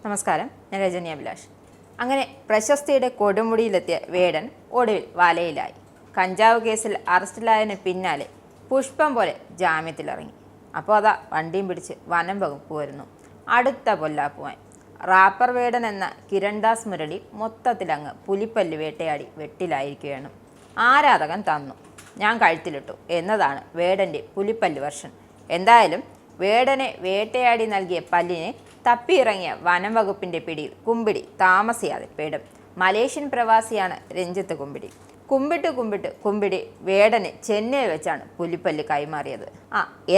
നമസ്കാരം, ഞാൻ രജനി അഭിലാഷ്. അങ്ങനെ പ്രശസ്തിയുടെ കൊടുമുടിയിലെത്തിയ വേടൻ ഒടുവിൽ വലയിലായി. കഞ്ചാവ് കേസിൽ അറസ്റ്റിലായതിന് പിന്നാലെ പുഷ്പം പോലെ ജാമ്യത്തിലിറങ്ങി. അപ്പോൾ അതാ വണ്ടിയും പിടിച്ച് വനം വകുപ്പ് വരുന്നു. അടുത്ത പൊല്ലാപ്പുവാൻ റാപ്പർ വേടൻ എന്ന കിരൺദാസ് മുരളി മൊത്തത്തിലങ്ങ് പുലിപ്പല്ല് വേട്ടയാടി വെട്ടിലായിരിക്കുകയാണ്. ആരാധകൻ തന്നു, ഞാൻ കഴുത്തിലിട്ടു എന്നതാണ് വേടൻ്റെ പുലിപ്പല്ല് വെർഷൻ. എന്തായാലും വേടനെ വേട്ടയാടി നൽകിയ പല്ലിനെ തപ്പിയിറങ്ങിയ വനം വകുപ്പിൻ്റെ പിടിയിൽ കുമ്പിടി താമസിയാതെ പെടും. മലേഷ്യൻ പ്രവാസിയാണ് രഞ്ജിത്ത് കുമ്പിടി. കുമ്പിടി വേടന് ചെന്നൈയിൽ വെച്ചാണ് പുലിപ്പല്ല് കൈമാറിയത്.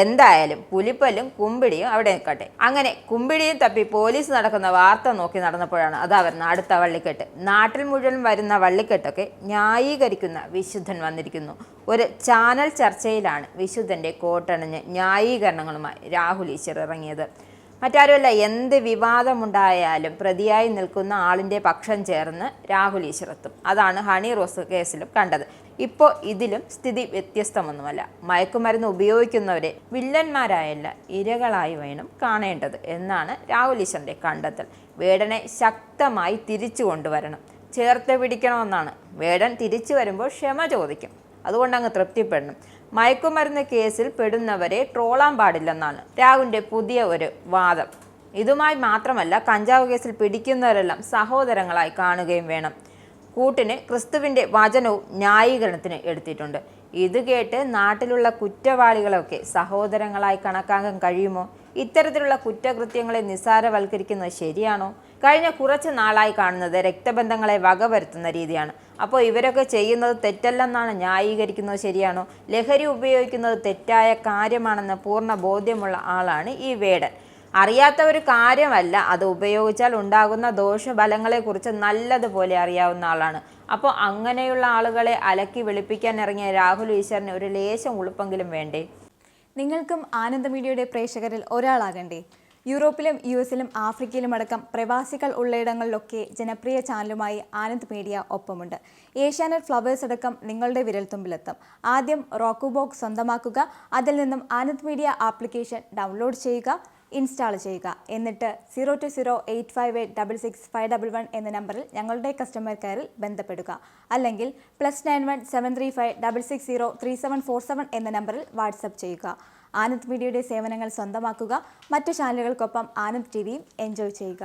എന്തായാലും പുലിപ്പല്ലും കുമ്പിടിയും അവിടെ നിൽക്കട്ടെ. അങ്ങനെ കുമ്പിടിയും തപ്പി പോലീസ് നടക്കുന്ന വാർത്ത നോക്കി നടന്നപ്പോഴാണ് അത് വരുന്ന അടുത്ത വള്ളിക്കെട്ട്. നാട്ടിൽ മുഴുവൻ വരുന്ന വള്ളിക്കെട്ടൊക്കെ ന്യായീകരിക്കുന്ന വിശുദ്ധൻ വന്നിരിക്കുന്നു. ഒരു ചാനൽ ചർച്ചയിലാണ് വിശുദ്ധൻ്റെ കോട്ടണിഞ്ഞ് ന്യായീകരണങ്ങളുമായി രാഹുൽ ഈശ്വർ ഇറങ്ങിയത്. മറ്റാരുമല്ല, എന്ത് വിവാദമുണ്ടായാലും പ്രതിയായി നിൽക്കുന്ന ആളിൻ്റെ പക്ഷം ചേർന്ന് രാഹുൽ ഈശ്വർ എത്തും. അതാണ് ഹണി റോസ് കേസിലും കണ്ടത്. ഇപ്പോൾ ഇതിലും സ്ഥിതി വ്യത്യസ്തമൊന്നുമല്ല. മയക്കുമരുന്ന് ഉപയോഗിക്കുന്നവരെ വില്ലന്മാരായല്ല ഇരകളായി വേണം കാണേണ്ടത് എന്നാണ് രാഹുൽ ഈശ്വറിൻ്റെ കണ്ടെത്തൽ. വേടനെ ശക്തമായി തിരിച്ചു കൊണ്ടുവരണം, ചേർത്ത് പിടിക്കണമെന്നാണ്. വേടൻ തിരിച്ചു വരുമ്പോൾ ക്ഷമ ചോദിക്കും, അതുകൊണ്ട് അങ്ങ് തൃപ്തിപ്പെടണം. മയക്കുമരുന്ന് കേസിൽ പെടുന്നവരെ ട്രോളാൻ പാടില്ലെന്നാണ് രാഹുലിൻ്റെ പുതിയ ഒരു വാദം. ഇതുമായി മാത്രമല്ല, കഞ്ചാവ് കേസിൽ പിടിക്കുന്നവരെല്ലാം സഹോദരങ്ങളായി കാണുകയും വേണം. കൂട്ടിന് ക്രിസ്തുവിൻ്റെ വചനവും ന്യായീകരണത്തിന് എടുത്തിട്ടുണ്ട്. ഇത് കേട്ട് നാട്ടിലുള്ള കുറ്റവാളികളൊക്കെ സഹോദരങ്ങളായി കണക്കാക്കാൻ കഴിയുമോ? ഇത്തരത്തിലുള്ള കുറ്റകൃത്യങ്ങളെ നിസ്സാരവൽക്കരിക്കുന്നത് ശരിയാണോ? കഴിഞ്ഞ കുറച്ച് നാളായി കാണുന്നത് രക്തബന്ധങ്ങളെ വകവരുത്തുന്ന രീതിയാണ്. അപ്പോൾ ഇവരൊക്കെ ചെയ്യുന്നത് തെറ്റല്ലെന്നാണ് ന്യായീകരിക്കുന്നത് ശരിയാണോ? ലഹരി ഉപയോഗിക്കുന്നത് തെറ്റായ കാര്യമാണെന്ന് പൂർണ്ണ ബോധ്യമുള്ള ആളാണ് ഈ വേടൻ. അറിയാത്ത ഒരു കാര്യമല്ല, അത് ഉപയോഗിച്ചാൽ ഉണ്ടാകുന്ന ദോഷഫലങ്ങളെക്കുറിച്ച് നല്ലതുപോലെ അറിയാവുന്ന ആളാണ്. അപ്പോൾ അങ്ങനെയുള്ള ആളുകളെ അലക്കി വെളുപ്പിക്കാൻ ഇറങ്ങിയ രാഹുൽ ഈശ്വറിന് ഒരു ലേശം ഉളുപ്പെങ്കിലും വേണ്ടേ? നിങ്ങൾക്കും ആനന്ദ മീഡിയയുടെ പ്രേക്ഷകരിൽ ഒരാളാകണ്ടേ? യൂറോപ്പിലും US-ലും ആഫ്രിക്കയിലും അടക്കം പ്രവാസികൾ ഉള്ളയിടങ്ങളിലൊക്കെ ജനപ്രിയ ചാനലുമായി ആനന്ദ് മീഡിയ ഒപ്പമുണ്ട്. ഏഷ്യാനെറ്റ് ഫ്ലവേഴ്സ് അടക്കം നിങ്ങളുടെ വിരൽത്തുമ്പിലെത്തും. ആദ്യം റോക്കു ബോക്സ് സ്വന്തമാക്കുക, അതിൽ നിന്നും ആനന്ദ് മീഡിയ ആപ്ലിക്കേഷൻ ഡൗൺലോഡ് ചെയ്യുക, ഇൻസ്റ്റാൾ ചെയ്യുക. എന്നിട്ട് 02085866511 എന്ന നമ്പറിൽ ഞങ്ങളുടെ കസ്റ്റമർ കെയറിൽ ബന്ധപ്പെടുക. അല്ലെങ്കിൽ +91 735 660 3747 എന്ന നമ്പറിൽ വാട്സപ്പ് ചെയ്യുക. ആനന്ദ് മീഡിയയുടെ സേവനങ്ങൾ സ്വന്തമാക്കുക. മറ്റു ചാനലുകൾക്കൊപ്പം ആനന്ദ് TVയും എൻജോയ് ചെയ്യുക.